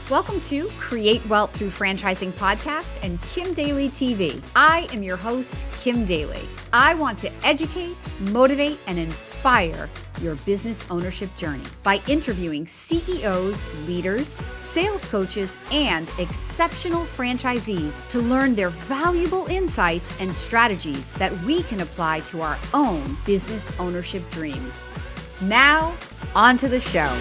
Welcome to Create Wealth Through Franchising Podcast and Kim Daly TV. I am your host, Kim Daly. I want to educate, motivate, and inspire your business ownership journey by interviewing CEOs, leaders, sales coaches, and exceptional franchisees to learn their valuable insights and strategies that we can apply to our own business ownership dreams. Now, on to the show.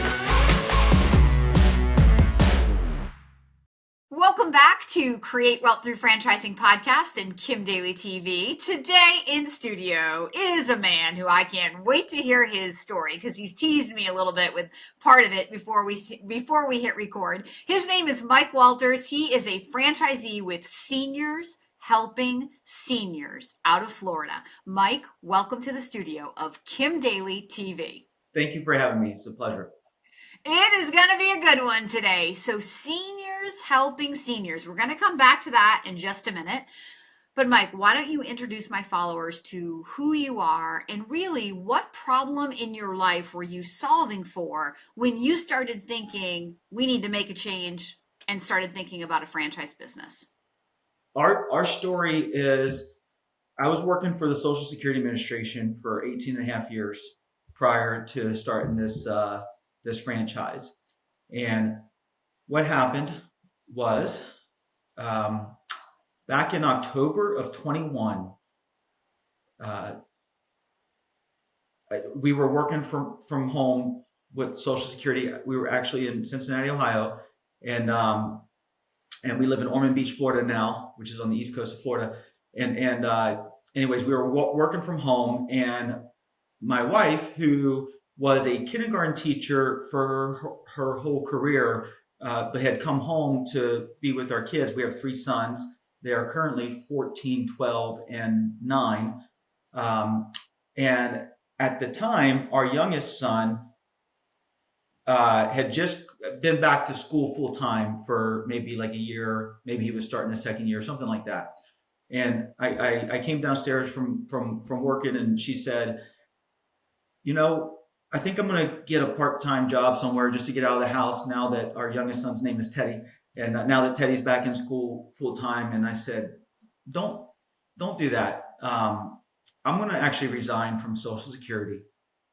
Welcome back to Create Wealth Through Franchising Podcast and Kim Daly TV. Today in studio is a man who I can't wait to hear his story because he's teased me a little bit with part of it before we hit record. His name is Mike Walters. He is a franchisee with Seniors Helping Seniors out of Florida. Mike, welcome to the studio of Kim Daly TV. Thank you for having me. It's a pleasure. It is going to be a good one today. So Seniors Helping Seniors. We're going to come back to that in just a minute. But Mike, why don't you introduce my followers to who you are and really what problem in your life were you solving for when you started thinking we need to make a change and started thinking about a franchise business? Our story is I was working for the Social Security Administration for 18 and a half years prior to starting this franchise. And what happened was back in October of 21, we were working from home with Social Security. We were actually in Cincinnati, Ohio, and we live in Ormond Beach, Florida now, which is on the east coast of Florida. Anyways, we were working from home, and my wife, who was a kindergarten teacher for her whole career, but had come home to be with our kids. We have 3 sons. They are currently 14, 12, and 9. And at the time, our youngest son had just been back to school full time for maybe like a year. Maybe he was starting his second year, something like that. And I came downstairs from working, and she said, I think I'm going to get a part-time job somewhere just to get out of the house now that our youngest son's name is Teddy. And now that Teddy's back in school full-time. And I said, don't do that. I'm going to actually resign from Social Security,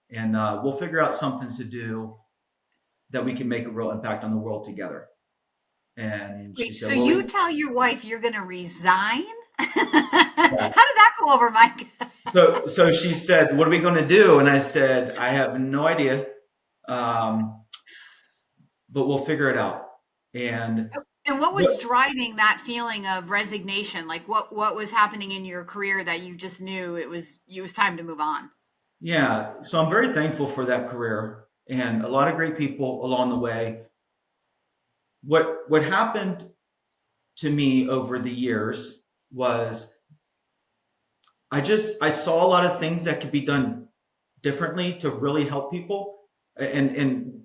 and we'll figure out something to do that we can make a real impact on the world together. And she said, you tell your wife you're going to resign? Yes. How did that go over, Mike? So she said, what are we going to do? And I said, I have no idea, but we'll figure it out. And what was driving that feeling of resignation? Like what was happening in your career that you just knew it was time to move on? Yeah. So I'm very thankful for that career and a lot of great people along the way. What happened to me over the years was I saw a lot of things that could be done differently to really help people. And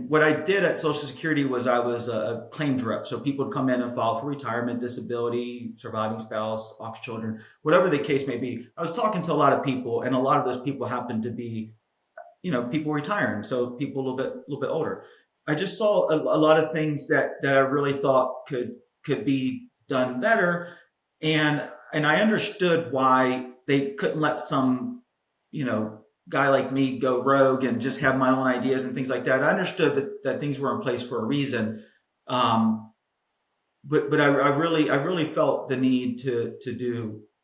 what I did at Social Security was I was a claims rep. So people would come in and file for retirement, disability, surviving spouse, aux children, whatever the case may be. I was talking to a lot of people, and a lot of those people happened to be, people retiring. So people a little bit older. I just saw a lot of things that I really thought could be done better. And I understood why they couldn't let some, guy like me go rogue and just have my own ideas and things like that. I understood that things were in place for a reason. But I really felt the need to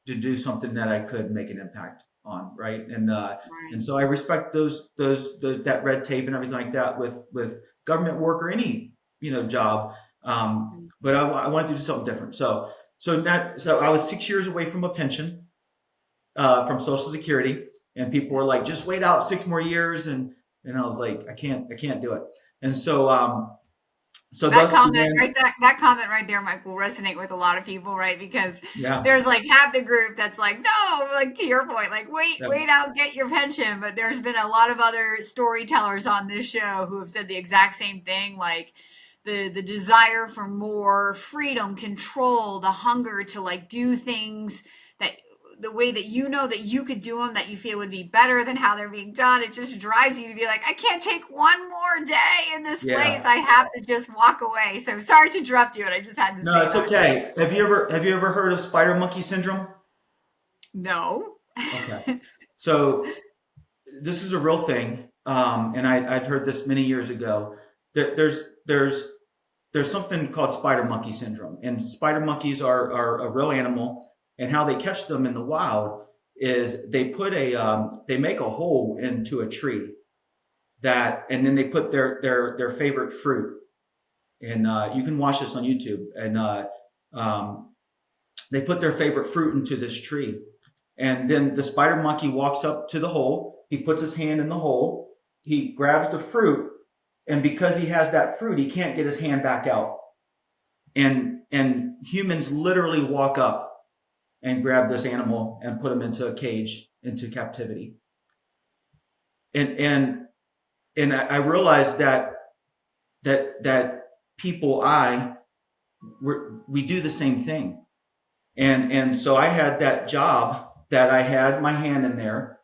do something that I could make an impact on. Right. And so I respect that red tape and everything like that with government work or any, job. But I wanted to do something different. So I was 6 years away from a pension from Social Security, and people were like, just wait out 6 more years. And I was like, I can't do it. And so that comment right there, Mike, will resonate with a lot of people, right? Because there's like half the group that's like, no, like to your point, like wait out, get your pension. But there's been a lot of other storytellers on this show who have said the exact same thing, like the desire for more freedom, control, the hunger to like do things that the way that you know that you could do them, that you feel would be better than how they're being done. It just drives you to be like, I can't take one more day in this place. Yeah. I have to just walk away. So sorry to interrupt you, and I just had to No, say it's that. okay. Have you ever heard of spider monkey syndrome? No. Okay. So this is a real thing, and I'd heard this many years ago. There's something called spider monkey syndrome, and spider monkeys are a real animal. And how they catch them in the wild is they make a hole into a tree and then they put their favorite fruit. And you can watch this on YouTube. And um, they put their favorite fruit into this tree, and then the spider monkey walks up to the hole. He puts his hand in the hole. He grabs the fruit, and because he has that fruit, he can't get his hand back out. And humans literally walk up and grab this animal and put him into a cage, into captivity. And I realized that people, we do the same thing. And so I had that job that I had my hand in there,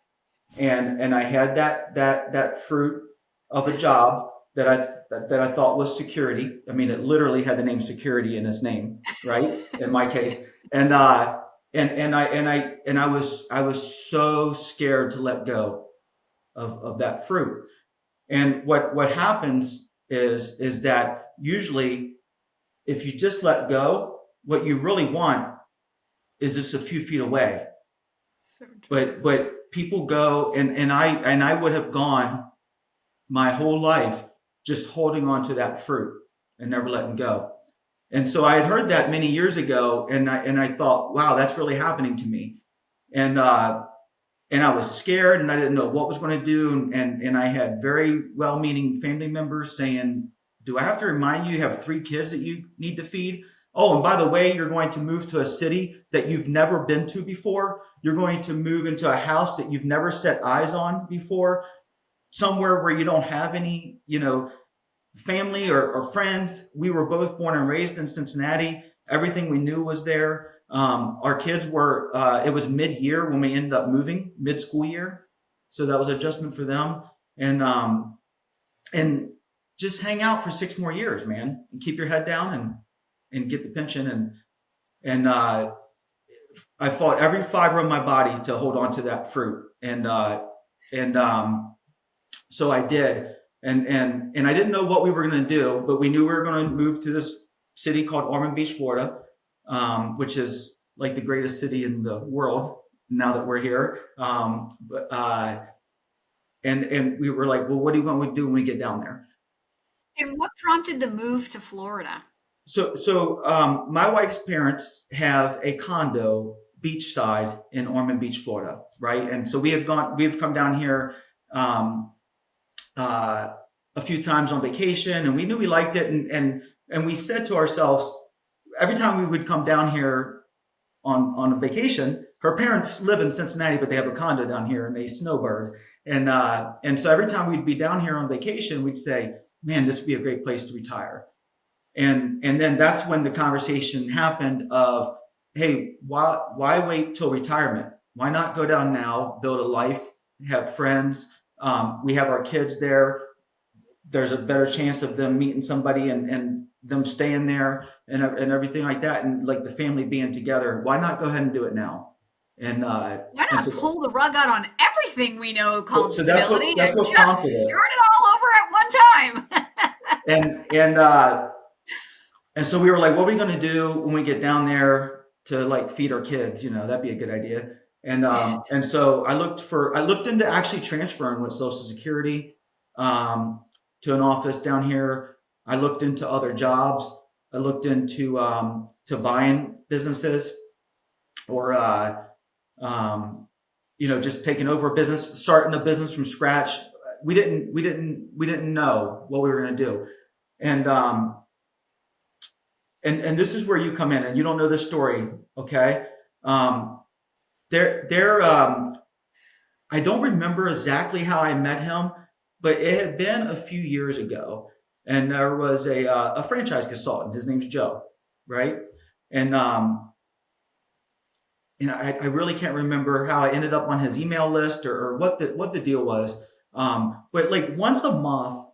and I had that fruit of a job that I thought was security. I mean, it literally had the name security in its name, right? In my case, and I was so scared to let go of that fruit. And what happens is that usually, if you just let go, what you really want is just a few feet away. So But people go, and I would have gone my whole life just holding on to that fruit and never letting go. And so I had heard that many years ago, and I thought, wow, that's really happening to me. And I was scared, and I didn't know what was going to do. And I had very well-meaning family members saying, do I have to remind you have 3 kids that you need to feed? Oh, and by the way, you're going to move to a city that you've never been to before. You're going to move into a house that you've never set eyes on before, somewhere where you don't have any, family or friends. We were both born and raised in Cincinnati. Everything we knew was there. Our kids were, it was mid-year when we ended up moving, mid-school year. So that was an adjustment for them. And just hang out for 6 more years, man, and keep your head down and get the pension. And I fought every fiber of my body to hold on to that fruit. And so I did. And I didn't know what we were going to do, but we knew we were going to move to this city called Ormond Beach, Florida, which is like the greatest city in the world now that we're here. And we were like, well, what do you want to do when we get down there? And what prompted the move to Florida? So my wife's parents have a condo beachside in Ormond Beach, Florida, right? And so we've come down here a few times on vacation, and we knew we liked it, and we said to ourselves, every time we would come down here on a vacation, her parents live in Cincinnati, but they have a condo down here, and they snowbird, and so every time we'd be down here on vacation, we'd say, man, this would be a great place to retire. And then that's when the conversation happened of, hey, why wait till retirement? Why not go down now, build a life, have friends? We have our kids there. There's a better chance of them meeting somebody and them staying there and everything like that, and like the family being together. Why not go ahead and do it now? And why not pull the rug out on everything we know called stability that's and what just start it all over at one time? and so we were like, what are we going to do when we get down there to like feed our kids? That'd be a good idea. And so I looked into actually transferring with Social Security to an office down here. I looked into other jobs. I looked into to buying businesses, or just taking over a business, starting a business from scratch. We didn't know what we were going to do, and this is where you come in, and you don't know this story, okay? I don't remember exactly how I met him, but it had been a few years ago, and there was a franchise consultant. His name's Joe, right? And and I really can't remember how I ended up on his email list or what the deal was. But like once a month,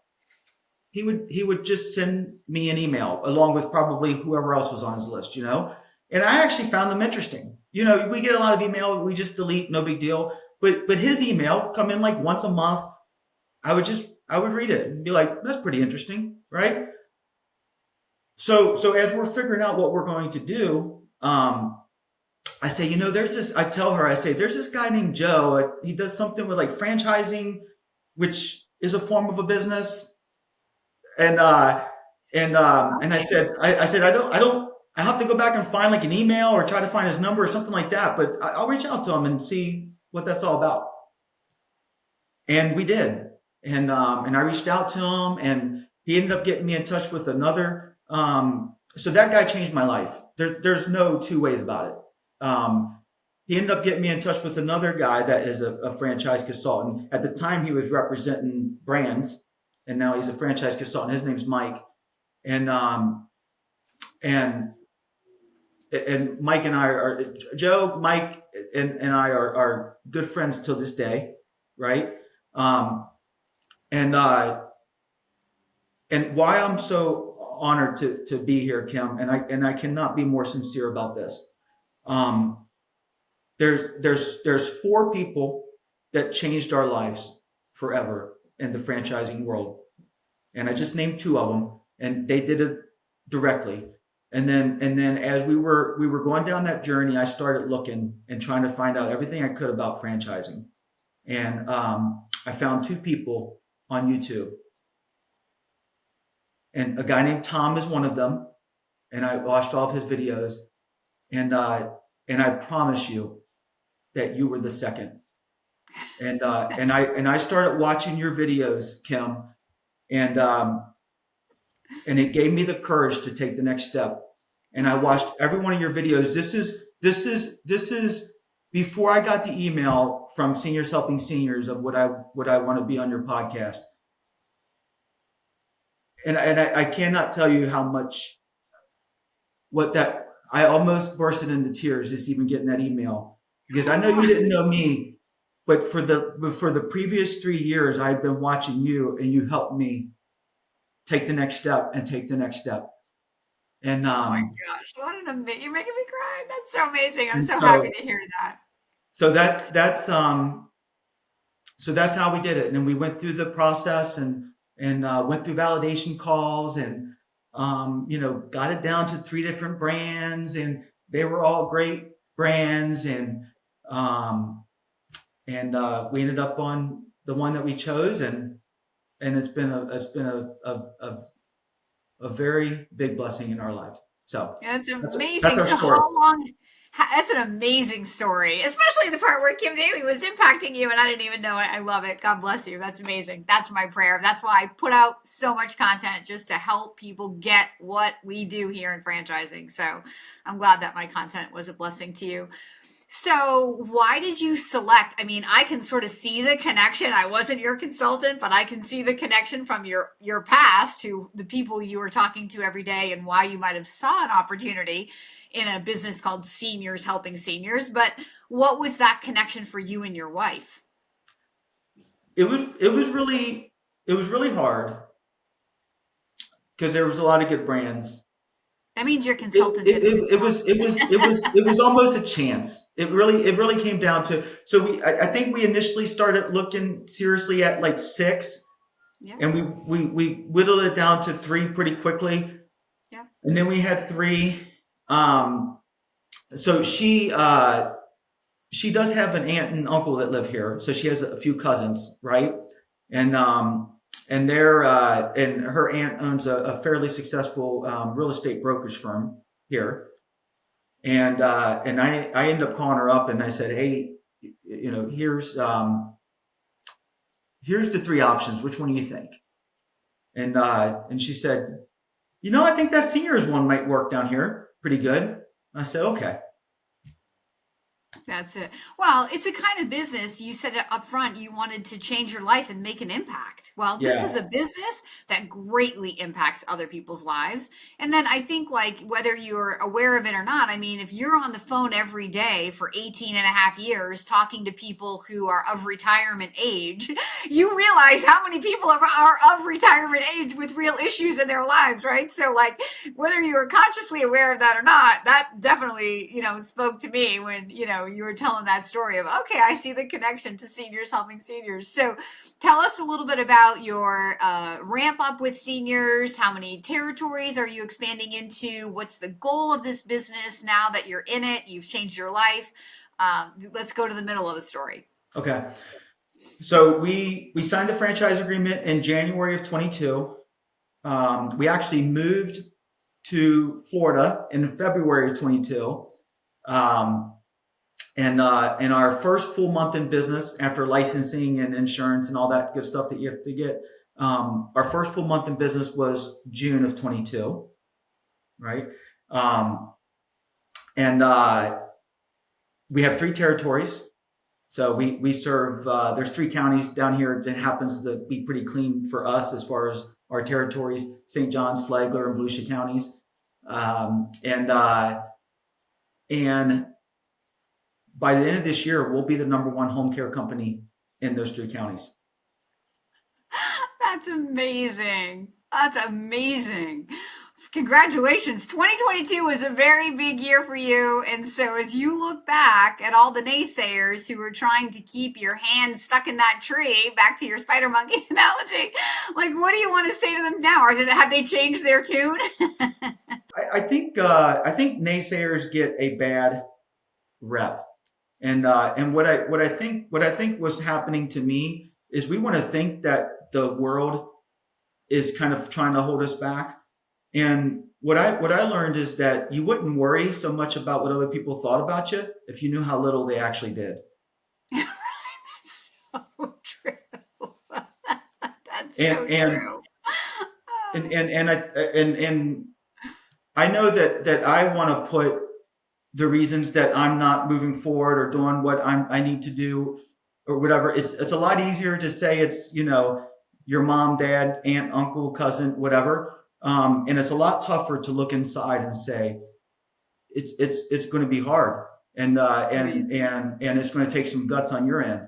he would just send me an email along with probably whoever else was on his list, And I actually found them interesting. We get a lot of email, we just delete, no big deal. But his email come in like once a month. I would read it and be like, that's pretty interesting, right? So as we're figuring out what we're going to do, I say, I tell her, I say, there's this guy named Joe. He does something with like franchising, which is a form of a business. And I said, I have to go back and find like an email or try to find his number or something like that. But I'll reach out to him and see what that's all about. And we did. And I reached out to him, and he ended up getting me in touch with another. So that guy changed my life. There's no two ways about it. He ended up getting me in touch with another guy that is a franchise consultant. At the time, he was representing brands, and now he's a franchise consultant. His name's Mike, and Mike and I are Joe, Mike, and I are good friends till this day, right? And why I'm so honored to be here, Kim, and I cannot be more sincere about this. There's 4 people that changed our lives forever in the franchising world, and I just named 2 of them, and they did it directly. And then as we were going down that journey, I started looking and trying to find out everything I could about franchising, and I found 2 people on YouTube, and a guy named Tom is one of them, and I watched all of his videos, and I promise you that you were the second. And I started watching your videos, Kim, and it gave me the courage to take the next step. And I watched every one of your videos. This is before I got the email from Seniors Helping Seniors of would I want to be on your podcast. And I cannot tell you how much I almost bursted into tears just even getting that email, because I know you didn't know me, but for the previous 3 years, I've been watching you, and you helped me take the next step and take the next step. And oh my gosh, what an amazing! You're making me cry. That's so amazing. I'm so so happy to hear that. so that's how we did it. And then we went through the process and went through validation calls and got it down to 3 different brands, and they were all great brands, and we ended up on the one that we chose, and it's been a very big blessing in our life. So Yeah, it's that's amazing. our So story. how long? That's an amazing story, especially the part where Kim Daly was impacting you, and I didn't even know it. I love it. God bless you. That's amazing. That's my prayer. That's why I put out so much content, just to help people get what we do here in franchising. So I'm glad that my content was a blessing to you. So why did you select? I mean, I can sort of see the connection. I wasn't your consultant, but I can see the connection from your past to the people you were talking to every day, and why you might have saw an opportunity in a business called Seniors Helping Seniors. But what was that connection for you and your wife? It was really hard because there was a lot of good brands. That means your It, consultant it, did a good it, it job. was it was it was it was almost a chance. It really came down to, so I think we initially started looking seriously at like 6, Yeah. and we whittled it down to 3 pretty quickly, Yeah. and then we had 3. So she does have an aunt and uncle that live here, so she has a few cousins, right? And they're and her aunt owns a fairly successful real estate brokerage firm here, and I ended up calling her up, and I said, hey, here's the 3 options. Which one do you think? And she said, I think that seniors one might work down here pretty good. I said, okay. That's it. Well, it's a kind of business. You said it up front, you wanted to change your life and make an impact. Well, this is Yeah. a business that greatly impacts other people's lives. And then I think, like, whether you're aware of it or not, I mean, if you're on the phone every day for 18 and a half years talking to people who are of retirement age, you realize how many people are of retirement age with real issues in their lives, right? So, like, whether you were consciously aware of that or not, that definitely, spoke to me when, you were telling that story of, okay, I see the connection to seniors helping seniors. So tell us a little bit about your ramp up with seniors. How many territories are you expanding into? What's the goal of this business now that you're in it? You've changed your life. Let's go to the middle of the story. Okay. So we signed the franchise agreement in January of 22. We actually moved to Florida in February of 22. And our first full month in business after licensing and insurance and all that good stuff that you have to get, our first full month in business was June of 22, right? And we have 3 territories. So we serve, there's 3 counties down here that happens to be pretty clean for us as far as our territories: St. John's, Flagler, and Volusia counties. And by the end of this year, we'll be the #1 home care company in those 3 counties. That's amazing. That's amazing. Congratulations. 2022 was a very big year for you. And so as you look back at all the naysayers who were trying to keep your hand stuck in that tree, back to your spider monkey analogy, like, what do you want to say to them now? Have they changed their tune? I think naysayers get a bad rep. And what I think was happening to me is we want to think that the world is kind of trying to hold us back. And what I learned is that you wouldn't worry so much about what other people thought about you if you knew how little they actually did. That's so true. That's And so and true. and I know that I want to put the reasons that I'm not moving forward or doing what I need to do or whatever. It's a lot easier to say it's, your mom, dad, aunt, uncle, cousin, whatever. And it's a lot tougher to look inside and say it's going to be hard, and it's going to take some guts on your end,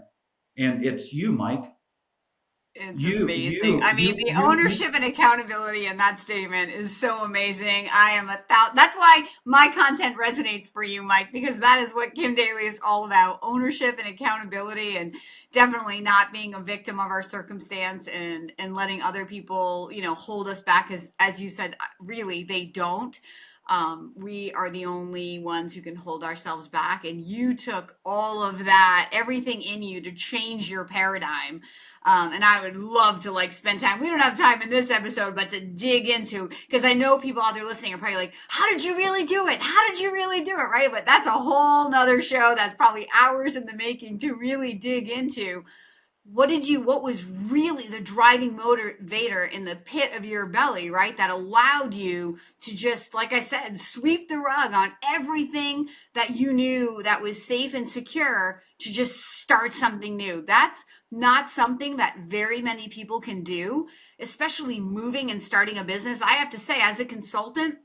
and it's you, Mike. It's amazing. I mean, the ownership and accountability in that statement is so amazing. That's why my content resonates for you, Mike, because that is what Kim Daly is all about: ownership and accountability, and definitely not being a victim of our circumstance and letting other people, hold us back. As you said, really, they don't. We are the only ones who can hold ourselves back. And you took all of that, everything in you to change your paradigm. And I would love to spend time. We don't have time in this episode, but to dig into, because I know people out there listening are probably like, how did you really do it? How did you really do it? Right. But that's a whole nother show. That's probably hours in the making to really dig into. What was really the driving motivator in the pit of your belly, right? That allowed you to just, like I said, sweep the rug on everything that you knew that was safe and secure to just start something new. That's not something that very many people can do, especially moving and starting a business. I have to say, as a consultant,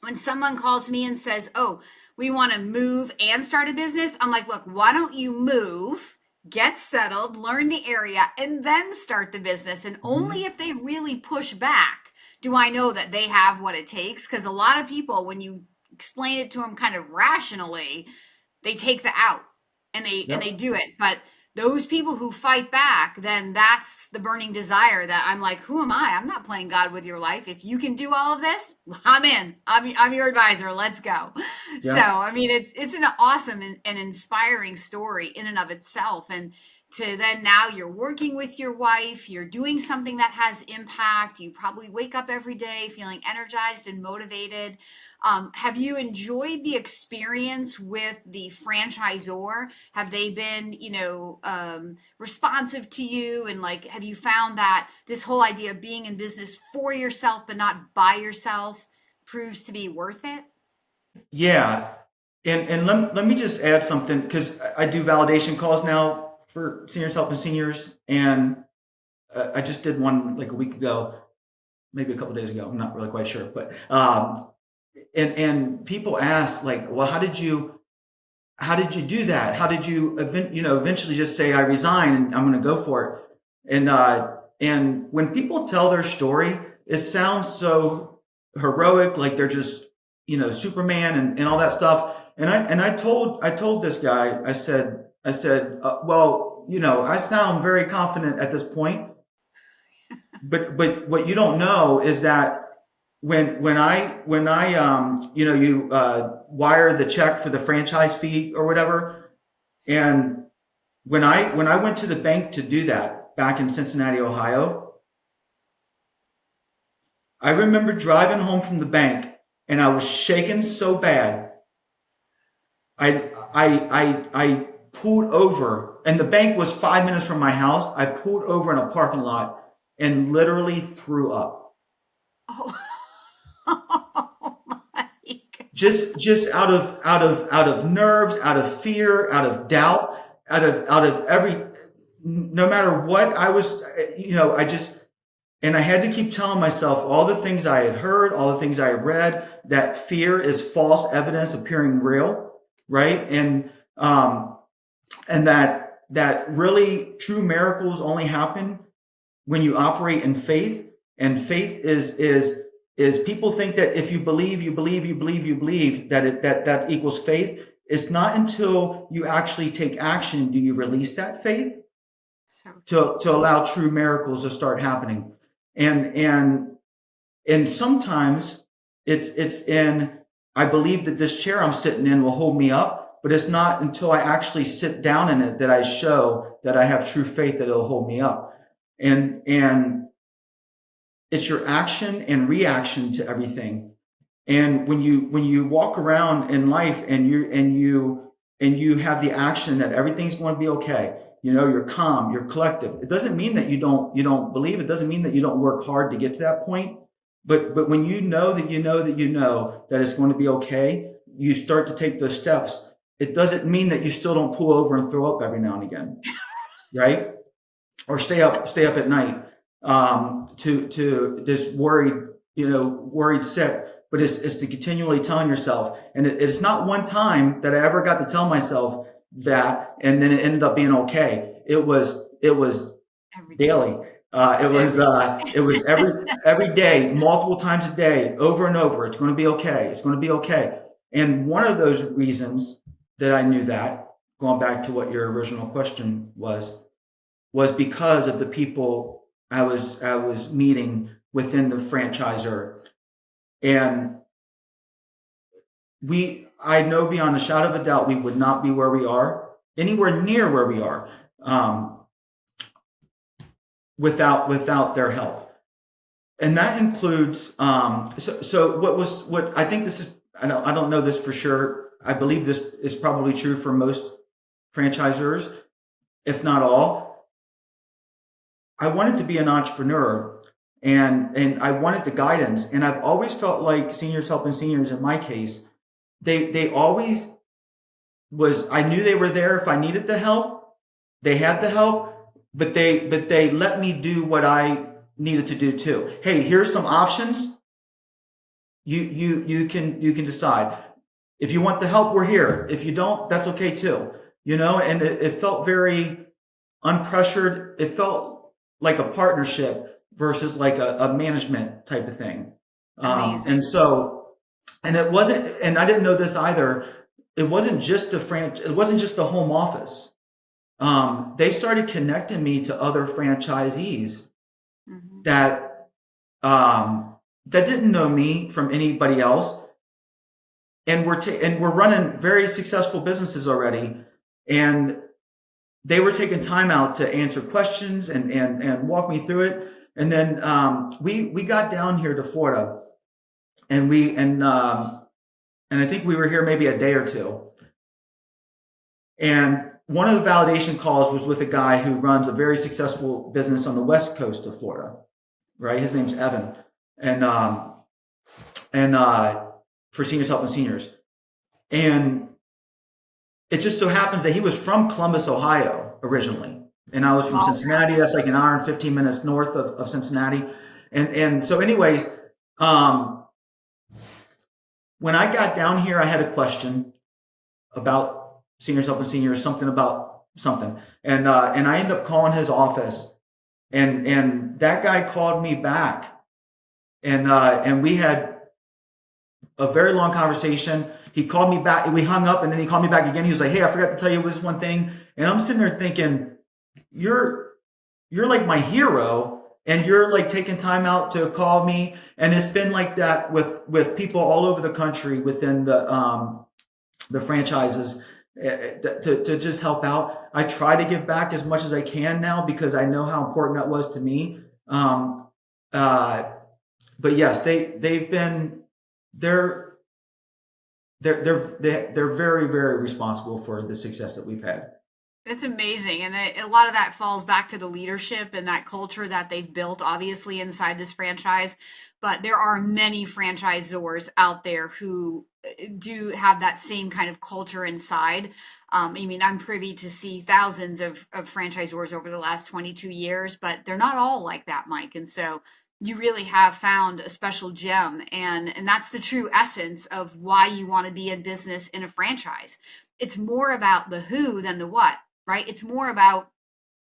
when someone calls me and says, oh, we want to move and start a business, I'm like, look, why don't you move, get settled, learn the area, and then start the business? And only if they really push back do I know that they have what it takes. Because a lot of people, when you explain it to them kind of rationally, they take the out and they do it. But those people who fight back, then that's the burning desire that I'm like, who am I? I'm not playing God with your life. If you can do all of this, I'm in. I'm your advisor. Let's go. Yeah. So, I mean, it's an awesome and inspiring story in and of itself. And to then now you're working with your wife, you're doing something that has impact. You probably wake up every day feeling energized and motivated. Have you enjoyed the experience with the franchisor? Have they been, responsive to you? And have you found that this whole idea of being in business for yourself, but not by yourself, proves to be worth it? Yeah. And let me just add something, because I do validation calls now for Seniors Helping Seniors, and I just did one like a week ago, maybe a couple days ago. I'm not really quite sure, but and people ask like, well, how did you do that? How did you eventually just say I resign and I'm going to go for it? And when people tell their story, it sounds so heroic, like they're just Superman and all that stuff. And I told this guy, I said, well, I sound very confident at this point, but what you don't know is that when I you wire the check for the franchise fee or whatever, and when I went to the bank to do that back in Cincinnati, Ohio, I remember driving home from the bank and I was shaking so bad. I pulled over, and the bank was 5 minutes from my house. I pulled over in a parking lot and literally threw up. Oh, oh my God. Just out of nerves, out of fear, out of doubt, out of every, no matter what I was, and I had to keep telling myself all the things I had heard, all the things I had read, that fear is false evidence appearing real. Right. And that really true miracles only happen when you operate in faith. And faith is people think that if you believe that equals faith. It's not until you actually take action do you release that faith to allow true miracles to start happening. And sometimes it's in, I believe that this chair I'm sitting in will hold me up, but it's not until I actually sit down in it that I show that I have true faith that it'll hold me up. And it's your action and reaction to everything. And when you walk around in life and you have the action that everything's going to be okay, you're calm, you're collective. It doesn't mean that you don't believe. It doesn't mean that you don't work hard to get to that point. But when you know that it's going to be okay, you start to take those steps. It doesn't mean that you still don't pull over and throw up every now and again, right? Or stay up at night to this worried sick. But it's to continually telling yourself, and it's not one time that I ever got to tell myself that, and then it ended up being okay. It was daily. It was every day, multiple times a day, over and over. It's going to be okay. It's going to be okay. And one of those reasons that I knew that, going back to what your original question was because of the people I was meeting within the franchisor. And I know beyond a shadow of a doubt, we would not be where we are, anywhere near where we are, without their help. And that includes, so what I think this is, I don't know this for sure. I believe this is probably true for most franchisors, if not all. I wanted to be an entrepreneur, and I wanted the guidance. And I've always felt like Seniors Helping Seniors, in my case, they always was, I knew they were there if I needed the help. They had the help, but they let me do what I needed to do too. Hey, here's some options. You can decide. If you want the help, we're here. If you don't, that's okay too. And it felt very unpressured. It felt like a partnership versus like a management type of thing. And it wasn't, and I didn't know this either. It wasn't just it wasn't just the home office. They started connecting me to other franchisees that didn't know me from anybody else, and we're running very successful businesses already, and they were taking time out to answer questions and walk me through it. And then we got down here to Florida, and I think we were here maybe a day or two. And one of the validation calls was with a guy who runs a very successful business on the west coast of Florida, right? His name's Evan, and for Seniors Helping Seniors. And it just so happens that he was from Columbus, Ohio originally. And I was from Cincinnati. That's like an hour and 15 minutes north of Cincinnati. And so anyways, when I got down here, I had a question about seniors helping seniors, something about something. And I ended up calling his office, and that guy called me back, and we had a very long conversation. He called me back. We hung up, and then he called me back again. He was like, "Hey, I forgot to tell you this one thing." And I'm sitting there thinking, "You're like my hero, and you're like taking time out to call me." And it's been like that with people all over the country within the franchises to just help out. I try to give back as much as I can now because I know how important that was to me. But yes, they're very, very responsible for the success that we've had. It's amazing. And a lot of that falls back to the leadership and that culture that they've built, obviously, inside this franchise. But there are many franchisors out there who do have that same kind of culture inside. I mean, I'm privy to see thousands of franchisors over the last 22 years, but they're not all like that, Mike. And so you really have found a special gem. And that's the true essence of why you want to be in business in a franchise. It's more about the who than the what, right? It's more about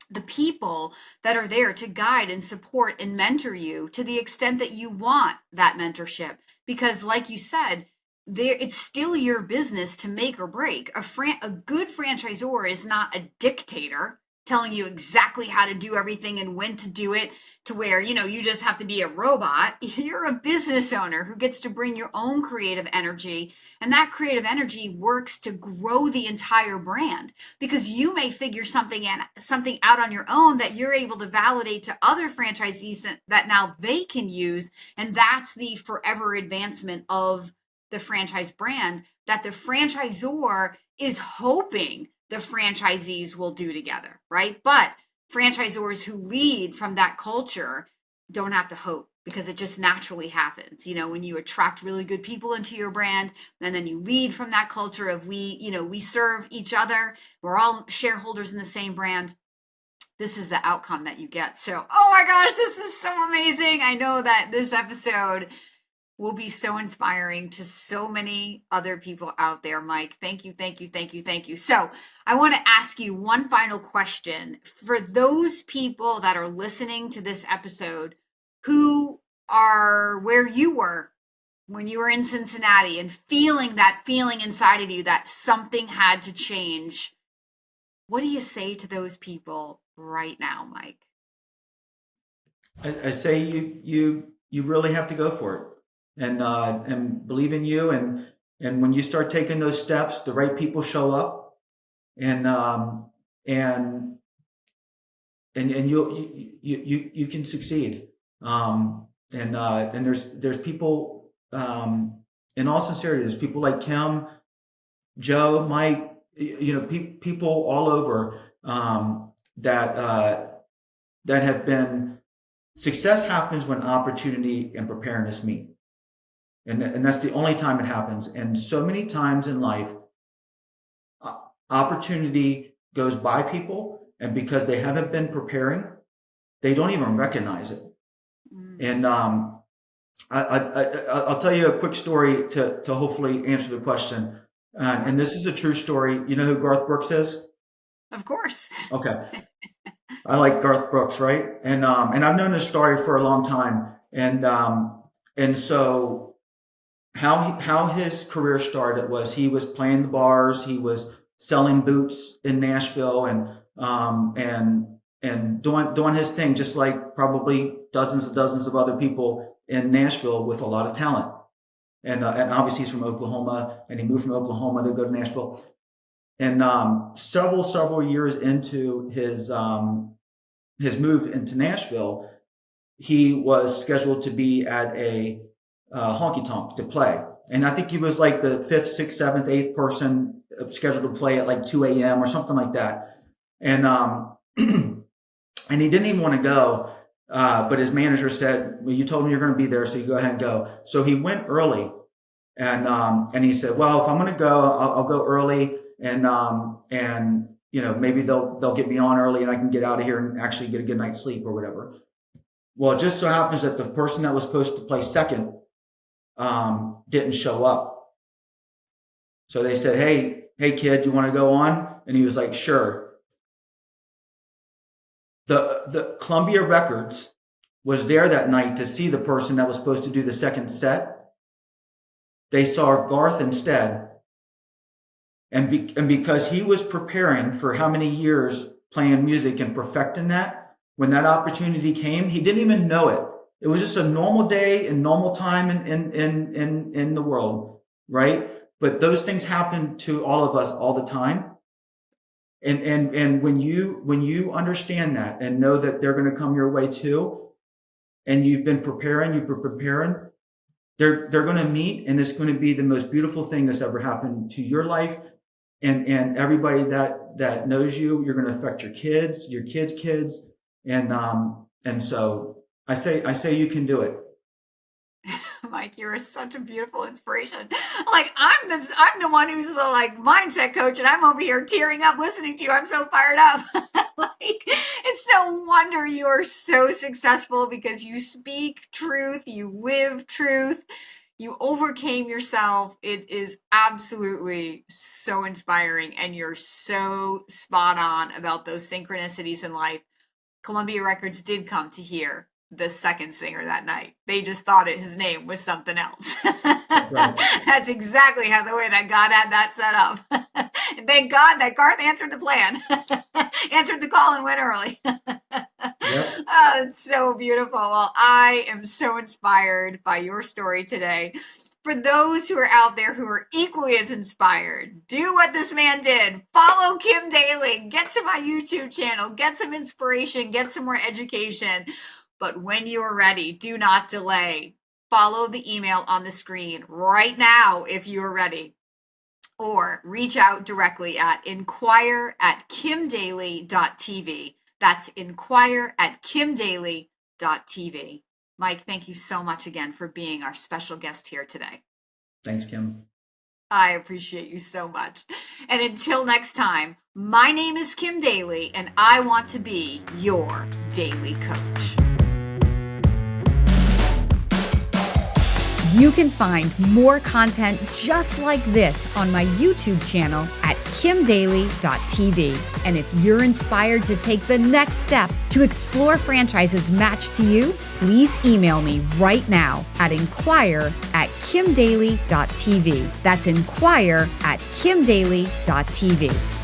the people that are there to guide and support and mentor you to the extent that you want that mentorship. Because like you said, it's still your business to make or break. A good franchisor is not a dictator telling you exactly how to do everything and when to do it to where, you just have to be a robot. You're a business owner who gets to bring your own creative energy. And that creative energy works to grow the entire brand because you may figure something out on your own that you're able to validate to other franchisees that now they can use. And that's the forever advancement of the franchise brand that the franchisor is hoping the franchisees will do together, right? But franchisors who lead from that culture don't have to hope because it just naturally happens. When you attract really good people into your brand and then you lead from that culture of we serve each other, we're all shareholders in the same brand. This is the outcome that you get. So, oh my gosh, this is so amazing. I know that this episode will be so inspiring to so many other people out there, Mike. Thank you, thank you, thank you, thank you. So I want to ask you one final question. For those people that are listening to this episode who are where you were when you were in Cincinnati and feeling that feeling inside of you that something had to change, what do you say to those people right now, Mike? I say you really have to go for it. And believe in you, and when you start taking those steps, the right people show up, and you can succeed. And there's people, in all sincerity, there's people like Kim, Joe, Mike, people all over that have been. Success happens when opportunity and preparedness meet. And that's the only time it happens. And so many times in life, opportunity goes by people, and because they haven't been preparing, they don't even recognize it. And I'll tell you a quick story to hopefully answer the question. And this is a true story. You know who Garth Brooks is? Of course. Okay. I like Garth Brooks, right? And I've known this story for a long time. And so how his career started was he was playing the bars, he was selling boots in Nashville, and doing his thing, just like probably dozens of other people in Nashville with a lot of talent. And obviously he's from Oklahoma, and he moved from Oklahoma to go to Nashville. And several years into his move into Nashville, he was scheduled to be at a honky tonk to play. And I think he was like the 5th, 6th, 7th, 8th person scheduled to play at like 2 a.m. or something like that. And and he didn't even want to go, but his manager said, "Well, you told me you're going to be there, so you go ahead and go." So he went early, and he said, "Well, if I'm going to go, I'll go early." and maybe they'll get me on early and I can get out of here and actually get a good night's sleep or whatever. Well, it just so happens that the person that was supposed to play second didn't show up. So they said, hey kid, you want to go on? And he was like, sure. The Columbia Records was there that night to see the person that was supposed to do the second set. They saw Garth instead. And because he was preparing for how many years playing music and perfecting that, when that opportunity came, he didn't even know it. It was just a normal day and normal time in the world, right? But those things happen to all of us all the time. And when you understand that and know that they're going to come your way too, and you've been preparing, they're going to meet, and it's going to be the most beautiful thing that's ever happened to your life. And everybody that knows you, you're going to affect your kids' kids. And so I say you can do it. Mike, you're such a beautiful inspiration. Like I'm the one who's the mindset coach, and I'm over here tearing up listening to you. I'm so fired up. It's no wonder you are so successful, because you speak truth, you live truth, you overcame yourself. It is absolutely so inspiring, and you're so spot on about those synchronicities in life. Columbia Records did come to hear the second singer that night. They just thought his name was something else. Right. That's exactly the way that God had that set up. And thank God that Garth answered the plan, answered the call, and went early. Yep. Oh, it's so beautiful. Well, I am so inspired by your story today. For those who are out there who are equally as inspired, do what this man did. Follow Kim Daly. Get to my YouTube channel. Get some inspiration. Get some more education. But when you are ready, do not delay. Follow the email on the screen right now if you are ready. Or reach out directly at inquire@kimdaly.tv. That's inquire@kimdaly.tv. Mike, thank you so much again for being our special guest here today. Thanks, Kim. I appreciate you so much. And until next time, my name is Kim Daly, and I want to be your Daily Coach. You can find more content just like this on my YouTube channel at kimdaly.tv. And if you're inspired to take the next step to explore franchises matched to you, please email me right now at inquire@kimdaly.tv. That's inquire@kimdaly.tv.